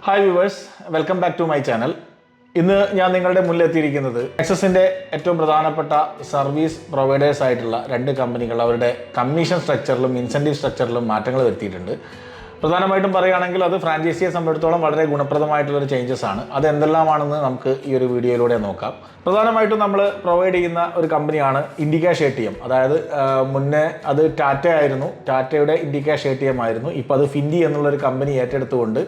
Hi viewers, welcome back to my channel. ഇന്ന് ഞാൻ നിങ്ങളുടെ മുന്നിലെത്തിയിരിക്കുന്നത് ആക്സിസിൻ്റെ ഏറ്റവും പ്രധാനപ്പെട്ട സർവീസ് പ്രൊവൈഡേഴ്സ് ആയിട്ടുള്ള രണ്ട് കമ്പനികൾ അവരുടെ കമ്മീഷൻ സ്ട്രക്ചറിലും ഇൻസെൻറ്റീവ് സ്ട്രക്ചറിലും മാറ്റങ്ങൾ വരുത്തിയിട്ടുണ്ട്. പ്രധാനമായിട്ടും പറയുകയാണെങ്കിൽ അത് ഫ്രാഞ്ചൈസിയെ സംബന്ധിച്ചിടത്തോളം വളരെ ഗുണപ്രദമായിട്ടുള്ളൊരു ചേഞ്ചസ് ആണ്. അത് എന്തെല്ലാമാണെന്ന് നമുക്ക് ഈ ഒരു വീഡിയോയിലൂടെ നോക്കാം. പ്രധാനമായിട്ടും നമ്മൾ പ്രൊവൈഡ് ചെയ്യുന്ന ഒരു കമ്പനിയാണ് ഇൻഡികാഷ് ATM. അതായത് മുന്നേ അത് ടാറ്റ ആയിരുന്നു, ടാറ്റയുടെ ഇൻഡികാഷ് ATM ആയിരുന്നു. ഇപ്പോൾ അത് ഫിൻഡി എന്നുള്ളൊരു കമ്പനി ഏറ്റെടുത്തുകൊണ്ട്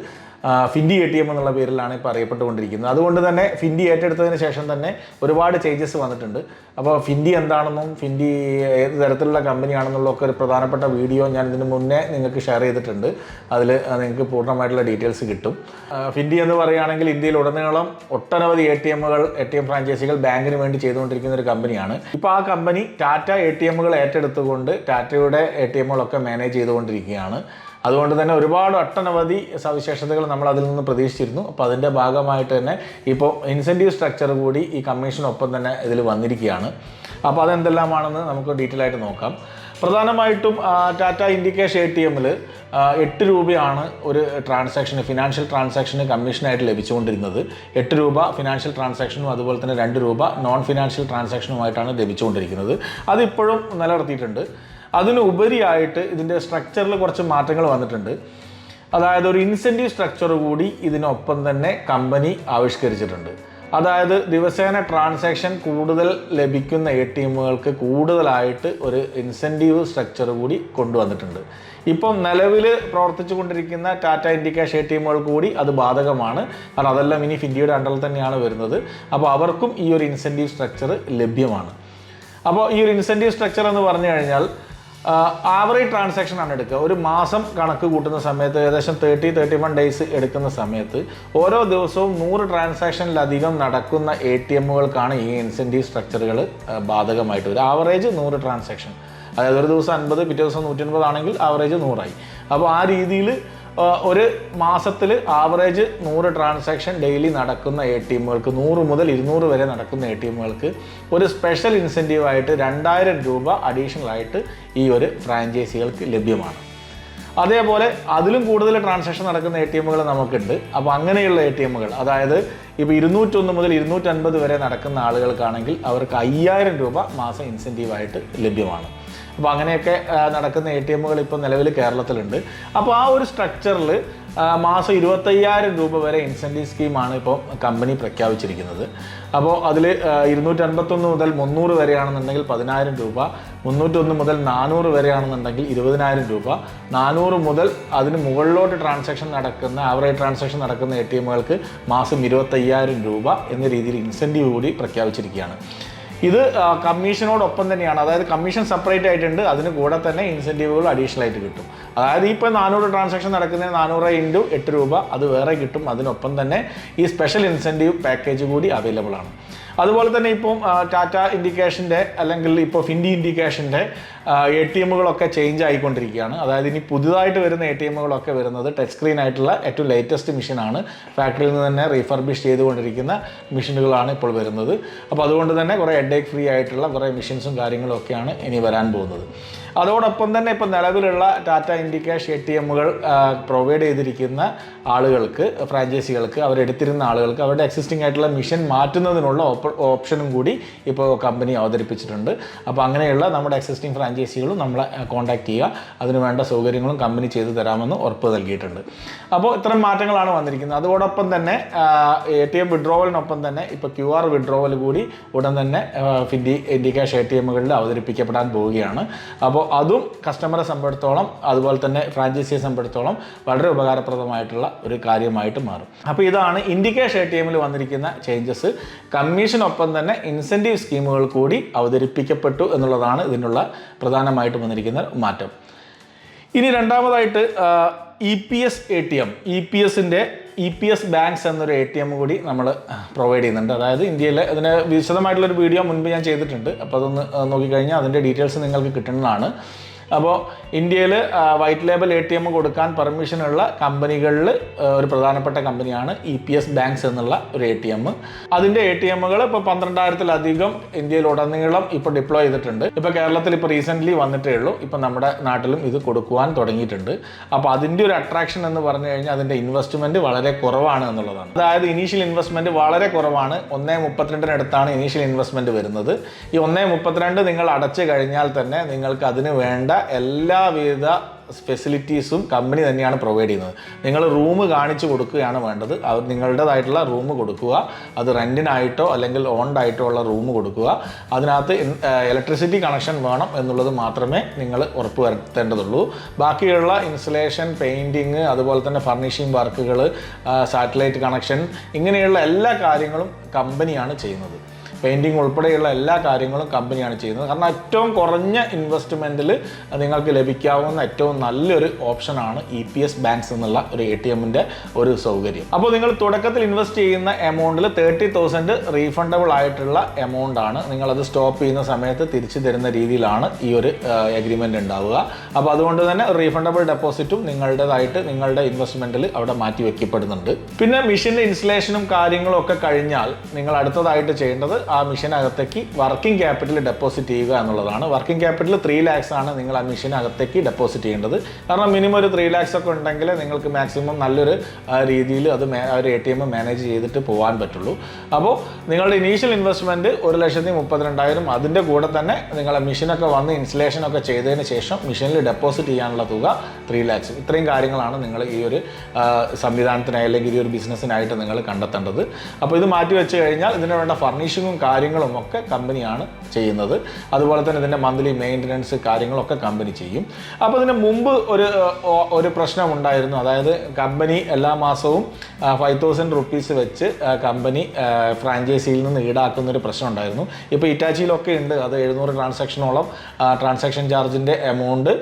ഫിൻഡി ATM എന്നുള്ള പേരിലാണ് ഇപ്പോൾ അറിയപ്പെട്ടുകൊണ്ടിരിക്കുന്നത്. അതുകൊണ്ട് തന്നെ ഫിൻഡി ഏറ്റെടുത്തതിന് ശേഷം തന്നെ ഒരുപാട് ചേഞ്ചസ് വന്നിട്ടുണ്ട്. അപ്പോൾ ഫിൻഡി എന്താണെന്നും ഫിൻഡി ഏത് തരത്തിലുള്ള കമ്പനിയാണെന്നുള്ളതൊക്കെ ഒരു പ്രധാനപ്പെട്ട വീഡിയോ ഞാൻ ഇതിന് മുന്നേ നിങ്ങൾക്ക് ഷെയർ ചെയ്തിട്ടുണ്ട്. അതിൽ നിങ്ങൾക്ക് പൂർണ്ണമായിട്ടുള്ള ഡീറ്റെയിൽസ് കിട്ടും. ഫിൻഡി എന്ന് പറയുകയാണെങ്കിൽ ഇന്ത്യയിൽ ഉടനീളം ഒട്ടനവധി ATM ഫ്രാഞ്ചൈസികൾ ബാങ്കിന് വേണ്ടി ചെയ്തുകൊണ്ടിരിക്കുന്ന ഒരു കമ്പനിയാണ്. ഇപ്പോൾ ആ കമ്പനി ടാറ്റ ATMകൾ ഏറ്റെടുത്തുകൊണ്ട് ടാറ്റയുടെ ATMകളൊക്കെ മാനേജ് ചെയ്തുകൊണ്ടിരിക്കുകയാണ്. അതുകൊണ്ട് തന്നെ ഒരുപാട് ഒട്ടനവധി സവിശേഷതകൾ നമ്മൾ അതിൽ നിന്ന് പ്രതീക്ഷിച്ചിരുന്നു. അപ്പോൾ അതിൻ്റെ ഭാഗമായിട്ട് തന്നെ ഇപ്പോൾ ഇൻസെൻറ്റീവ് സ്ട്രക്ചർ കൂടി ഈ കമ്മീഷനൊപ്പം തന്നെ ഇതിൽ വന്നിരിക്കുകയാണ്. അപ്പോൾ അതെന്തെല്ലാമാണെന്ന് നമുക്ക് ഡീറ്റെയിൽ ആയിട്ട് നോക്കാം. പ്രധാനമായിട്ടും ടാറ്റ ഇൻഡികാഷ് ATMൽ 8 രൂപയാണ് ഒരു ട്രാൻസാക്ഷന്, ഫിനാൻഷ്യൽ ട്രാൻസാക്ഷന് കമ്മീഷനായിട്ട് ലഭിച്ചുകൊണ്ടിരുന്നത്. 8 രൂപ ഫിനാൻഷ്യൽ ട്രാൻസാക്ഷനും അതുപോലെ തന്നെ 2 രൂപ നോൺ ഫിനാൻഷ്യൽ ട്രാൻസാക്ഷനുമായിട്ടാണ് ലഭിച്ചുകൊണ്ടിരിക്കുന്നത്. അതിപ്പോഴും നിലനിർത്തിയിട്ടുണ്ട്. അതിനുപരിയായിട്ട് ഇതിൻ്റെ സ്ട്രക്ചറിൽ കുറച്ച് മാറ്റങ്ങൾ വന്നിട്ടുണ്ട്. അതായത് ഒരു ഇൻസെൻറ്റീവ് സ്ട്രക്ചർ കൂടി ഇതിനൊപ്പം തന്നെ കമ്പനി ആവിഷ്കരിച്ചിട്ടുണ്ട്. അതായത് ദിവസേന ട്രാൻസാക്ഷൻ കൂടുതൽ ലഭിക്കുന്ന ATMകൾക്ക് കൂടുതലായിട്ട് ഒരു ഇൻസെൻറ്റീവ് സ്ട്രക്ചർ കൂടി കൊണ്ടുവന്നിട്ടുണ്ട്. ഇപ്പം നിലവിൽ പ്രവർത്തിച്ചു കൊണ്ടിരിക്കുന്ന ടാറ്റ ഇൻഡികാഷ് ATMകൾ കൂടി അത് ബാധകമാണ്. കാരണം അതെല്ലാം ഇനി ഫിൻഡിയുടെ അണ്ടറിൽ തന്നെയാണ് വരുന്നത്. അപ്പോൾ അവർക്കും ഈ ഒരു ഇൻസെൻറ്റീവ് സ്ട്രക്ചർ ലഭ്യമാണ്. അപ്പോൾ ഈ ഒരു ഇൻസെൻറ്റീവ് സ്ട്രക്ചർ എന്ന് പറഞ്ഞു കഴിഞ്ഞാൽ ആവറേജ് ട്രാൻസാക്ഷൻ ആണ് എടുക്കുക. ഒരു മാസം കണക്ക് കൂട്ടുന്ന സമയത്ത് ഏകദേശം 31 ഡേയ്സ് എടുക്കുന്ന സമയത്ത് ഓരോ ദിവസവും 100 ട്രാൻസാക്ഷനിലധികം നടക്കുന്ന ATMകൾക്കാണ് ഈ ഇൻസെൻറ്റീവ് സ്ട്രക്ചറുകൾ ബാധകമായിട്ട് വരും. ആവറേജ് 100 ട്രാൻസാക്ഷൻ, അതായത് ഒരു ദിവസം 50, പിറ്റേ ദിവസം 150 ആണെങ്കിൽ ആവറേജ് 100 ആയി. അപ്പോൾ ആ രീതിയിൽ ഒരു മാസത്തിൽ ആവറേജ് 100 ട്രാൻസാക്ഷൻ ഡെയിലി നടക്കുന്ന ATMകൾക്ക്, 100 മുതൽ 200 വരെ നടക്കുന്ന ATMകൾക്ക് ഒരു സ്പെഷ്യൽ ഇൻസെൻറ്റീവായിട്ട് 2000 രൂപ അഡീഷണൽ ആയിട്ട് ഈ ഒരു ഫ്രാഞ്ചൈസികൾക്ക് ലഭ്യമാണ്. അതേപോലെ അതിലും കൂടുതൽ ട്രാൻസാക്ഷൻ നടക്കുന്ന ATMകൾ നമുക്കുണ്ട്. അപ്പോൾ അങ്ങനെയുള്ള ATMകൾ, അതായത് ഇപ്പോൾ 201 മുതൽ 250 വരെ നടക്കുന്ന ആളുകൾക്കാണെങ്കിൽ അവർക്ക് 5000 രൂപ മാസം ഇൻസെൻറ്റീവായിട്ട് ലഭ്യമാണ്. അപ്പോൾ അങ്ങനെയൊക്കെ നടക്കുന്ന ATMകൾ ഇപ്പോൾ നിലവിൽ കേരളത്തിലുണ്ട്. അപ്പോൾ ആ ഒരു സ്ട്രക്ചറിൽ മാസം 25000 രൂപ വരെ ഇൻസെൻറ്റീവ് സ്കീമാണ് ഇപ്പോൾ കമ്പനി പ്രഖ്യാപിച്ചിരിക്കുന്നത്. അപ്പോൾ അതിൽ 251 മുതൽ 300 വരെയാണെന്നുണ്ടെങ്കിൽ 10000 രൂപ, 301 മുതൽ 400 വരെയാണെന്നുണ്ടെങ്കിൽ 20000 രൂപ, 400 മുതൽ അതിന് മുകളിലോട്ട് ട്രാൻസാക്ഷൻ നടക്കുന്ന ആവറേജ് ട്രാൻസാക്ഷൻ നടക്കുന്ന ATMകൾക്ക് മാസം 25000 രൂപ എന്ന രീതിയിൽ ഇൻസെൻറ്റീവ് കൂടി പ്രഖ്യാപിച്ചിരിക്കുകയാണ്. ഇത് കമ്മീഷനോടൊപ്പം തന്നെയാണ്. അതായത് കമ്മീഷൻ സെപ്പറേറ്റ് ആയിട്ടുണ്ട്, അതിന് കൂടെ തന്നെ ഇൻസെൻറ്റീവുകൾ അഡീഷണൽ ആയിട്ട് കിട്ടും. അതായത് ഇപ്പോൾ 400 ട്രാൻസാക്ഷൻ നടക്കുന്നതിന് 400 × 8 രൂപ അത് വേറെ കിട്ടും. അതിനൊപ്പം തന്നെ ഈ സ്പെഷ്യൽ ഇൻസെൻറ്റീവ് പാക്കേജ് കൂടി അവൈലബിൾ ആണ്. അതുപോലെ തന്നെ ഇപ്പം ടാറ്റ ഇൻഡികാഷിൻ്റെ അല്ലെങ്കിൽ ഇപ്പോൾ ഫിൻഡി ഇൻഡികാഷിൻ്റെ ATMകളൊക്കെ ചേഞ്ച് ആയിക്കൊണ്ടിരിക്കുകയാണ്. അതായത് ഇനി പുതുതായിട്ട് വരുന്ന ATMകളൊക്കെ വരുന്നത് ടച്ച് സ്ക്രീൻ ആയിട്ടുള്ള ഏറ്റവും ലേറ്റസ്റ്റ് മെഷീനാണ്. ഫാക്ടറിയിൽ നിന്ന് തന്നെ റീഫർബിഷ് ചെയ്തുകൊണ്ടിരിക്കുന്ന മെഷീനുകളാണ് ഇപ്പോൾ വരുന്നത്. അപ്പോൾ അതുകൊണ്ട് തന്നെ കുറേ ഹെഡേക്ക് ഫ്രീ ആയിട്ടുള്ള കുറേ മെഷീൻസും കാര്യങ്ങളും ഒക്കെയാണ് ഇനി വരാൻ പോകുന്നത്. അതോടൊപ്പം തന്നെ ഇപ്പോൾ നിലവിലുള്ള ടാറ്റ ഇൻഡികാഷ് ATMകൾ പ്രൊവൈഡ് ചെയ്തിരിക്കുന്ന ആളുകൾക്ക്, ഫ്രാഞ്ചൈസികൾക്ക്, അവരെടുത്തിരുന്ന ആളുകൾക്ക് അവരുടെ എക്സിസ്റ്റിംഗ് ആയിട്ടുള്ള മെഷീൻ മാറ്റുന്നതിനുള്ള ഓപ്ഷനും കൂടി ഇപ്പോൾ കമ്പനി അവതരിപ്പിച്ചിട്ടുണ്ട്. അപ്പോൾ അങ്ങനെയുള്ള നമ്മുടെ എക്സിസ്റ്റിംഗ് ഫ്രാഞ്ചൈസികളും നമ്മളെ കോൺടാക്ട് ചെയ്യുക, അതിന് വേണ്ട സൗകര്യങ്ങളും കമ്പനി ചെയ്തു തരാമെന്ന് ഉറപ്പ് നൽകിയിട്ടുണ്ട്. അപ്പോൾ ഇത്തരം മാറ്റങ്ങളാണ് വന്നിരിക്കുന്നത്. അതോടൊപ്പം തന്നെ ATM വിഡ്രോവലിനൊപ്പം തന്നെ ഇപ്പോൾ QR വിഡ്രോവൽ കൂടി ഉടൻ തന്നെ ഫിൻഡി ഇൻഡികാഷ് ATMകളിൽ അവതരിപ്പിക്കപ്പെടാൻ പോവുകയാണ്. അപ്പോൾ അതും കസ്റ്റമറെ സംബന്ധിച്ചിടത്തോളം അതുപോലെ തന്നെ ഫ്രാഞ്ചൈസിയെ സംബന്ധിച്ചിടത്തോളം വളരെ ഉപകാരപ്രദമായിട്ടുള്ള ഒരു കാര്യമായിട്ട് മാറും. അപ്പോൾ ഇതാണ് ഇൻഡികാഷ് ATMൽ വന്നിരിക്കുന്ന ചേഞ്ചസ്. കമ്മീഷനൊപ്പം തന്നെ ഇൻസെൻറ്റീവ് സ്കീമുകൾ കൂടി അവതരിപ്പിക്കപ്പെട്ടു എന്നുള്ളതാണ് ഇതിനുള്ള പ്രധാനമായിട്ട് വന്നിരിക്കുന്ന മാറ്റം. ഇനി രണ്ടാമതായിട്ട് EPS ATM, EPS ബാങ്ക്സ് എന്നൊരു ATM കൂടി നമ്മൾ പ്രൊവൈഡ് ചെയ്യുന്നുണ്ട്. അതായത് ഇന്ത്യയിൽ അതിന് വിശദമായിട്ടുള്ളൊരു വീഡിയോ മുൻപ് ഞാൻ ചെയ്തിട്ടുണ്ട്. അപ്പോൾ അതൊന്ന് നോക്കിക്കഴിഞ്ഞാൽ അതിൻ്റെ ഡീറ്റെയിൽസ് നിങ്ങൾക്ക് കിട്ടുന്നതാണ്. അപ്പോൾ ഇന്ത്യയിൽ വൈറ്റ് ലേബൽ ATM കൊടുക്കാൻ പെർമിഷനുള്ള കമ്പനികളിൽ ഒരു പ്രധാനപ്പെട്ട കമ്പനിയാണ് EPS ബാങ്ക്സ് എന്നുള്ള ഒരു ATM. അതിൻ്റെ ATMകൾ ഇപ്പോൾ 12,000-ലധികം ഇന്ത്യയിലുടനീളം ഇപ്പോൾ ഡിപ്ലോയ് ചെയ്തിട്ടുണ്ട്. ഇപ്പോൾ കേരളത്തിൽ ഇപ്പോൾ റീസെൻ്റ്ലി വന്നിട്ടേ ഉള്ളൂ. ഇപ്പോൾ നമ്മുടെ നാട്ടിലും ഇത് കൊടുക്കുവാൻ തുടങ്ങിയിട്ടുണ്ട്. അപ്പോൾ അതിൻ്റെ ഒരു അട്രാക്ഷൻ എന്ന് പറഞ്ഞു കഴിഞ്ഞാൽ അതിൻ്റെ ഇൻവെസ്റ്റ്മെൻറ്റ് വളരെ കുറവാണ് എന്നുള്ളതാണ്. അതായത് ഇനീഷ്യൽ ഇൻവെസ്റ്റ്മെൻറ്റ് വളരെ കുറവാണ്. 1.32 ഇനീഷ്യൽ ഇൻവെസ്റ്റ്മെൻറ്റ് വരുന്നത്. ഈ 1.32 നിങ്ങൾ അടച്ചു കഴിഞ്ഞാൽ തന്നെ നിങ്ങൾക്ക് അതിന് വേണ്ട എല്ലാവിധ ഫെസിലിറ്റീസും കമ്പനി തന്നെയാണ് പ്രൊവൈഡ് ചെയ്യുന്നത്. നിങ്ങൾ റൂം കാണിച്ചു കൊടുക്കുകയാണ് വേണ്ടത്. അവർ നിങ്ങളുടേതായിട്ടുള്ള റൂം കൊടുക്കുക. അത് റെൻറ്റിനായിട്ടോ അല്ലെങ്കിൽ ഓൺഡായിട്ടോ ഉള്ള റൂം കൊടുക്കുക. അതിനകത്ത് ഇലക്ട്രിസിറ്റി കണക്ഷൻ വേണം എന്നുള്ളത് മാത്രമേ നിങ്ങൾ ഉറപ്പ് വരുത്തേണ്ടതുള്ളൂ. ബാക്കിയുള്ള ഇൻസ്റ്റലേഷൻ, പെയിൻറ്റിങ്, അതുപോലെ തന്നെ ഫർണിഷിംഗ് വർക്കുകൾ, സാറ്റലൈറ്റ് കണക്ഷൻ, ഇങ്ങനെയുള്ള എല്ലാ കാര്യങ്ങളും കമ്പനിയാണ് ചെയ്യുന്നത്. പെയിൻറ്റിങ് ഉൾപ്പെടെയുള്ള എല്ലാ കാര്യങ്ങളും കമ്പനിയാണ് ചെയ്യുന്നത്. കാരണം ഏറ്റവും കുറഞ്ഞ ഇൻവെസ്റ്റ്മെൻറ്റിൽ നിങ്ങൾക്ക് ലഭിക്കാവുന്ന ഏറ്റവും നല്ലൊരു ഓപ്ഷനാണ് EPS ബാങ്ക്സ് എന്നുള്ള ഒരു ATMൻ്റെ ഒരു സൗകര്യം. അപ്പോൾ നിങ്ങൾ തുടക്കത്തിൽ ഇൻവെസ്റ്റ് ചെയ്യുന്ന എമൗണ്ടിൽ 30,000 റീഫണ്ടബിൾ ആയിട്ടുള്ള എമൗണ്ട് ആണ്. നിങ്ങളത് സ്റ്റോപ്പ് ചെയ്യുന്ന സമയത്ത് തിരിച്ചു തരുന്ന രീതിയിലാണ് ഈ ഒരു എഗ്രിമെൻ്റ് ഉണ്ടാവുക. അപ്പോൾ അതുകൊണ്ട് തന്നെ റീഫണ്ടബിൾ ഡെപ്പോസിറ്റും നിങ്ങളുടേതായിട്ട് നിങ്ങളുടെ ഇൻവെസ്റ്റ്മെൻറ്റിൽ അവിടെ മാറ്റി വയ്ക്കപ്പെടുന്നുണ്ട്. പിന്നെ മെഷീൻ്റെ ഇൻസ്റ്റലേഷനും കാര്യങ്ങളും ഒക്കെ കഴിഞ്ഞാൽ നിങ്ങൾ അടുത്തതായിട്ട് ചെയ്യേണ്ടത് ആ മെഷീനകത്തേക്ക് വർക്കിംഗ് ക്യാപിറ്റൽ ഡെപ്പോസിറ്റ് ചെയ്യുക എന്നുള്ളതാണ്. വർക്കിംഗ് ക്യാപിറ്റൽ 3 lakhs ആണ് നിങ്ങൾ ആ മെഷീനകത്തേക്ക് ഡെപ്പോസിറ്റ് ചെയ്യേണ്ടത്. കാരണം മിനിമം ഒരു 3 lakhs ഒക്കെ ഉണ്ടെങ്കിൽ നിങ്ങൾക്ക് മാക്സിമം നല്ലൊരു രീതിയിൽ അത് ഒരു ATM മാനേജ് ചെയ്തിട്ട് പോകാൻ പറ്റുള്ളൂ. അപ്പോൾ നിങ്ങളുടെ ഇനീഷ്യൽ ഇൻവെസ്റ്റ്മെൻറ്റ് 1,32,000. അതിൻ്റെ കൂടെ തന്നെ നിങ്ങളെ മെഷീനൊക്കെ വന്ന് ഇൻസ്റ്റലേഷനൊക്കെ ചെയ്തതിന് ശേഷം മെഷീനിൽ ഡെപ്പോസിറ്റ് ചെയ്യാനുള്ള തുക 3 lakhs. ഇത്രയും കാര്യങ്ങളാണ് നിങ്ങൾ ഈ ഒരു സംവിധാനത്തിനായി അല്ലെങ്കിൽ ഈ ഒരു ബിസിനസ്സിനായിട്ട് നിങ്ങൾ കണ്ടെത്തേണ്ടത്. അപ്പോൾ ഇത് മാറ്റി വെച്ച് കഴിഞ്ഞാൽ ഇതിന് വേണ്ട ഫർണിഷിങ്ങും കാര്യങ്ങളും ഒക്കെ കമ്പനിയാണ് ചെയ്യുന്നത്. അതുപോലെ തന്നെ ഇതിൻ്റെ മന്ത്ലി മെയിൻ്റനൻസ് കാര്യങ്ങളൊക്കെ കമ്പനി ചെയ്യും. അപ്പോൾ ഇതിന് മുമ്പ് ഒരു പ്രശ്നമുണ്ടായിരുന്നു. അതായത് കമ്പനി എല്ലാ മാസവും 5,000 rupees വെച്ച് കമ്പനി ഫ്രാഞ്ചൈസിയിൽ നിന്ന് ഈടാക്കുന്നൊരു പ്രശ്നം ഉണ്ടായിരുന്നു. ഇപ്പോൾ ഇറ്റാച്ചിയിലൊക്കെ ഉണ്ട്. അത് 700 ട്രാൻസാക്ഷനോളം ട്രാൻസാക്ഷൻ ചാർജിൻ്റെ എമൗണ്ട്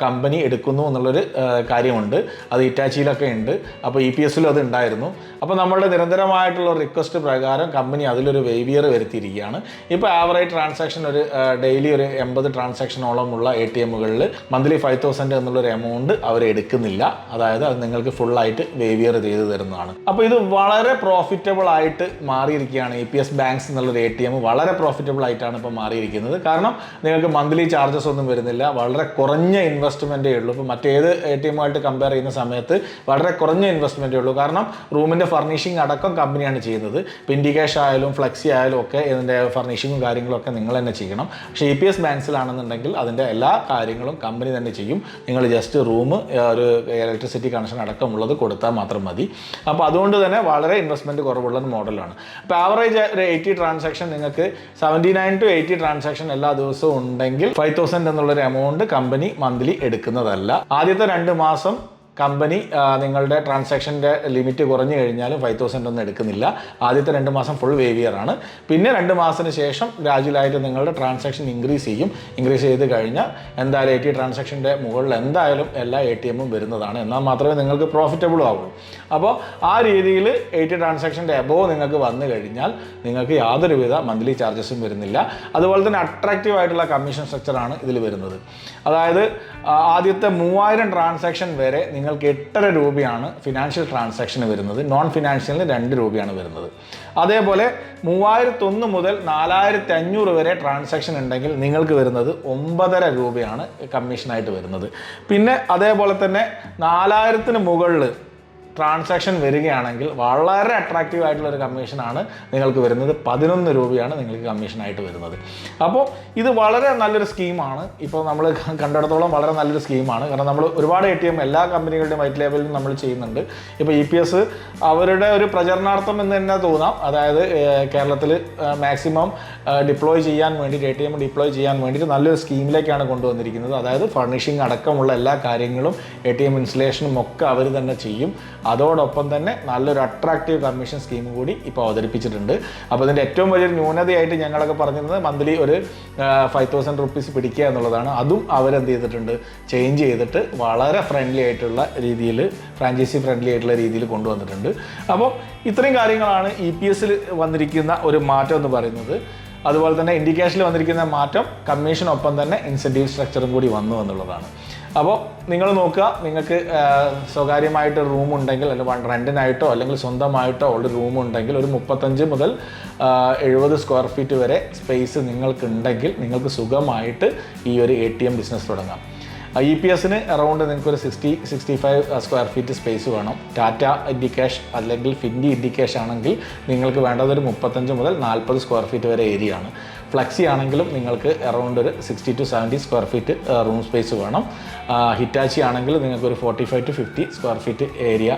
കമ്പനി എടുക്കുന്നു എന്നുള്ളൊരു കാര്യമുണ്ട്. അത് ഇറ്റാച്ചിയിലൊക്കെ ഉണ്ട്. അപ്പോൾ EPSലും അത് ഉണ്ടായിരുന്നു. അപ്പോൾ നമ്മളുടെ നിരന്തരമായിട്ടുള്ള റിക്വസ്റ്റ് പ്രകാരം കമ്പനി അതിലൊരു വേവിയർ വരുത്തിയിരിക്കുകയാണ്. ഇപ്പോൾ ആവറേജ് ട്രാൻസാക്ഷൻ ഒരു ഡെയിലി ഒരു 80 ട്രാൻസാക്ഷനോളമുള്ള ATMകളിൽ മന്ത്ലി 5,000 എന്നുള്ളൊരു എമൗണ്ട് അവർ എടുക്കുന്നില്ല. അതായത് അത് നിങ്ങൾക്ക് ഫുള്ളായിട്ട് വേവിയർ ചെയ്ത് തരുന്നതാണ്. അപ്പോൾ ഇത് വളരെ പ്രോഫിറ്റബിൾ ആയിട്ട് മാറിയിരിക്കുകയാണ്. EPS ബാങ്ക്സ് എന്നുള്ളൊരു ATM വളരെ പ്രോഫിറ്റബിൾ ആയിട്ടാണ് ഇപ്പോൾ മാറിയിരിക്കുന്നത്. കാരണം നിങ്ങൾക്ക് മന്ത്ലി ചാർജസ് ഒന്നും വരുന്നില്ല. വളരെ കുറഞ്ഞ ഇൻവെസ്റ്റ്മെൻറ്റേ ഉള്ളൂ. ഇപ്പോൾ മറ്റേത് ATMമായിട്ട് കമ്പയർ ചെയ്യുന്ന സമയത്ത് വളരെ കുറഞ്ഞ ഇൻവെസ്റ്റ്മെൻറ്റേ ഉള്ളൂ. കാരണം റൂമിൻ്റെ ഫർണിഷിംഗ് അടക്കം കമ്പനിയാണ് ചെയ്യുന്നത്. പിൻഡി ക്യാഷ് ആയാലും ഫ്ലെക്സി ആയാലും ഒക്കെ ഇതിൻ്റെ ഫർണിഷിങ്ങും കാര്യങ്ങളൊക്കെ നിങ്ങൾ തന്നെ ചെയ്യണം. പക്ഷേ EPS ബാങ്ക്സിലാണെന്നുണ്ടെങ്കിൽ അതിൻ്റെ എല്ലാ കാര്യങ്ങളും കമ്പനി തന്നെ ചെയ്യും. നിങ്ങൾ ജസ്റ്റ് റൂം, ഒരു ഇലക്ട്രിസിറ്റി കണക്ഷൻ അടക്കമുള്ളത് കൊടുത്താൽ മാത്രം മതി. അപ്പോൾ അതുകൊണ്ട് തന്നെ വളരെ ഇൻവെസ്റ്റ്മെൻറ്റ് കുറവുള്ള ഒരു മോഡലാണ്. അപ്പോൾ ആവറേജ് ഒരു 80 ട്രാൻസാക്ഷൻ നിങ്ങൾക്ക് 79 to 80 ട്രാൻസാക്ഷൻ എല്ലാ ദിവസവും ഉണ്ടെങ്കിൽ 5,000 എന്നുള്ളൊരു എമൗണ്ട് കമ്പനി മന്ത്ലി എടുക്കുന്നതല്ല. ആദ്യത്തെ 2 മാസം കമ്പനി നിങ്ങളുടെ ട്രാൻസാക്ഷൻ്റെ ലിമിറ്റ് കുറഞ്ഞു കഴിഞ്ഞാലും 5,000 ഒന്നും എടുക്കുന്നില്ല. ആദ്യത്തെ 2 മാസം ഫുൾ വേവിയർ ആണ്. പിന്നെ 2 മാസത്തിന് ശേഷം ഗ്രാജുവലായിട്ട് നിങ്ങളുടെ ട്രാൻസാക്ഷൻ ഇൻക്രീസ് ചെയ്യും. ഇൻക്രീസ് ചെയ്ത് കഴിഞ്ഞാൽ എന്തായാലും 80 ട്രാൻസാക്ഷൻ്റെ മുകളിൽ എന്തായാലും എല്ലാ ATMും വരുന്നതാണ്. എന്നാൽ മാത്രമേ നിങ്ങൾക്ക് പ്രോഫിറ്റബിളും ആവുള്ളൂ. അപ്പോൾ ആ രീതിയിൽ 80 ട്രാൻസാക്ഷൻ്റെ എബോവ് നിങ്ങൾക്ക് വന്നു കഴിഞ്ഞാൽ നിങ്ങൾക്ക് യാതൊരുവിധ മന്ത്ലി ചാർജസും വരുന്നില്ല. അതുപോലെ തന്നെ അട്രാക്റ്റീവ് ആയിട്ടുള്ള കമ്മീഷൻ സ്ട്രക്ചറാണ് ഇതിൽ വരുന്നത്. അതായത് ആദ്യത്തെ 3000 ട്രാൻസാക്ഷൻ വരെ നിങ്ങൾക്ക് 8.5 രൂപയാണ് ഫിനാൻഷ്യൽ ട്രാൻസാക്ഷന് വരുന്നത്. നോൺ ഫിനാൻഷ്യലിന് 2 രൂപയാണ് വരുന്നത്. അതേപോലെ 3001 മുതൽ 4500 വരെ ട്രാൻസാക്ഷൻ ഉണ്ടെങ്കിൽ നിങ്ങൾക്ക് വരുന്നത് 9.5 രൂപയാണ് കമ്മീഷനായിട്ട് വരുന്നത്. പിന്നെ അതേപോലെ തന്നെ 4000-ന് മുകളിൽ ട്രാൻസാക്ഷൻ വരികയാണെങ്കിൽ വളരെ അട്രാക്റ്റീവ് ആയിട്ടുള്ള ഒരു കമ്മീഷനാണ് നിങ്ങൾക്ക് വരുന്നത്. 11 രൂപയാണ് നിങ്ങൾക്ക് കമ്മീഷനായിട്ട് വരുന്നത്. അപ്പോൾ ഇത് വളരെ നല്ലൊരു സ്കീമാണ്. ഇപ്പോൾ നമ്മൾ കണ്ടിടത്തോളം വളരെ നല്ലൊരു സ്കീമാണ്. കാരണം നമ്മൾ ഒരുപാട് ATM എല്ലാ കമ്പനികളുടെയും വൈറ്റ് ലേബലിലും നമ്മൾ ചെയ്യുന്നുണ്ട്. ഇപ്പോൾ EPS അവരുടെ ഒരു പ്രചരണാർത്ഥം എന്ന് തന്നെ തോന്നാം. അതായത് കേരളത്തിൽ മാക്സിമം ഡിപ്ലോയ് ചെയ്യാൻ വേണ്ടിയിട്ട് ATM ഡിപ്ലോയ് ചെയ്യാൻ വേണ്ടിയിട്ട് നല്ലൊരു സ്കീമിലേക്കാണ് കൊണ്ടുവന്നിരിക്കുന്നത്. അതായത് ഫർണിഷിംഗ് അടക്കമുള്ള എല്ലാ കാര്യങ്ങളും ATM ഇൻസ്റ്റലേഷനും ഒക്കെ അവർ തന്നെ ചെയ്യും. അതോടൊപ്പം തന്നെ നല്ലൊരു അട്രാക്റ്റീവ് കമ്മീഷൻ സ്കീം കൂടി ഇപ്പോൾ അവതരിപ്പിച്ചിട്ടുണ്ട്. അപ്പോൾ ഇതിൻ്റെ ഏറ്റവും വലിയൊരു ന്യൂനതയായിട്ട് ഞങ്ങളൊക്കെ പറഞ്ഞിരുന്നത് മന്ത്ലി ഒരു 5,000 rupees പിടിക്കുക എന്നുള്ളതാണ്. അതും അവരെന്ത് ചെയ്തിട്ടുണ്ട്, ചേഞ്ച് ചെയ്തിട്ട് വളരെ ഫ്രണ്ട്ലി ആയിട്ടുള്ള രീതിയിൽ, ഫ്രാഞ്ചൈസി ഫ്രണ്ട്ലി ആയിട്ടുള്ള രീതിയിൽ കൊണ്ടുവന്നിട്ടുണ്ട്. അപ്പോൾ ഇത്രയും കാര്യങ്ങളാണ് EPSൽ വന്നിരിക്കുന്ന ഒരു മാറ്റം എന്ന് പറയുന്നത്. അതുപോലെ തന്നെ ഇൻഡിക്കേഷനിൽ വന്നിരിക്കുന്ന മാറ്റം കമ്മീഷനൊപ്പം തന്നെ ഇൻസെൻറ്റീവ് സ്ട്രക്ചറും കൂടി വന്നു എന്നുള്ളതാണ്. അപ്പോൾ നിങ്ങൾ നോക്കുക, നിങ്ങൾക്ക് സ്വകാര്യമായിട്ട് റൂം ഉണ്ടെങ്കിൽ അല്ലെങ്കിൽ റെൻറ്റിനായിട്ടോ അല്ലെങ്കിൽ സ്വന്തമായിട്ടോ ഉള്ള റൂം ഉണ്ടെങ്കിൽ ഒരു 35 മുതൽ 70 സ്ക്വയർ ഫീറ്റ് വരെ സ്പേസ് നിങ്ങൾക്കുണ്ടെങ്കിൽ നിങ്ങൾക്ക് സുഖമായിട്ട് ഈ ഒരു ATM ബിസിനസ് തുടങ്ങാം. EPSന് അറൗണ്ട് നിങ്ങൾക്കൊരു 60-65 സ്ക്വയർ ഫീറ്റ് സ്പേസ് വേണം. ടാറ്റ ഇൻഡിക്കേഷ് അല്ലെങ്കിൽ ഫിൻഡി ഇൻഡിക്കേഷ് ആണെങ്കിൽ നിങ്ങൾക്ക് വേണ്ടതൊരു 35 മുതൽ 40 സ്ക്വയർ ഫീറ്റ് വരെ ഏരിയ ആണ്. ഫ്ലെക്സി ആണെങ്കിലും നിങ്ങൾക്ക് അറൗണ്ട് ഒരു 60 to 70 square feet room space വേണം. ഹിറ്റാച്ചി ആണെങ്കിൽ നിങ്ങൾക്ക് ഒരു 45 to 50 square feet area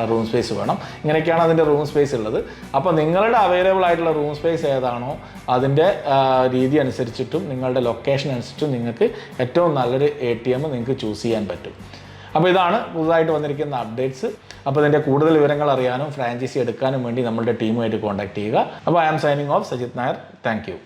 room space വേണം. ഇങ്ങനെയൊക്കെയാണ് അതിൻ്റെ റൂം സ്പേസ് ഉള്ളത്. അപ്പോൾ നിങ്ങളുടെ അവൈലബിൾ ആയിട്ടുള്ള റൂം സ്പേസ് ഏതാണോ അതിൻ്റെ രീതി അനുസരിച്ചിട്ടും നിങ്ങളുടെ ലൊക്കേഷൻ അനുസരിച്ചും നിങ്ങൾക്ക് ഏറ്റവും നല്ലൊരു ATM നിങ്ങൾക്ക് ചൂസ് ചെയ്യാൻ പറ്റും. അപ്പോൾ ഇതാണ് പുതുതായിട്ട് വന്നിരിക്കുന്ന അപ്ഡേറ്റ്സ്. അപ്പോൾ ഇതിൻ്റെ കൂടുതൽ വിവരങ്ങൾ അറിയാനും ഫ്രാഞ്ചൈസി എടുക്കാനും വേണ്ടി നമ്മളുടെ ടീമുമായിട്ട് കോൺടാക്ട് ചെയ്യുക. അപ്പോൾ I am signing off, Sajith Nair. Thank U.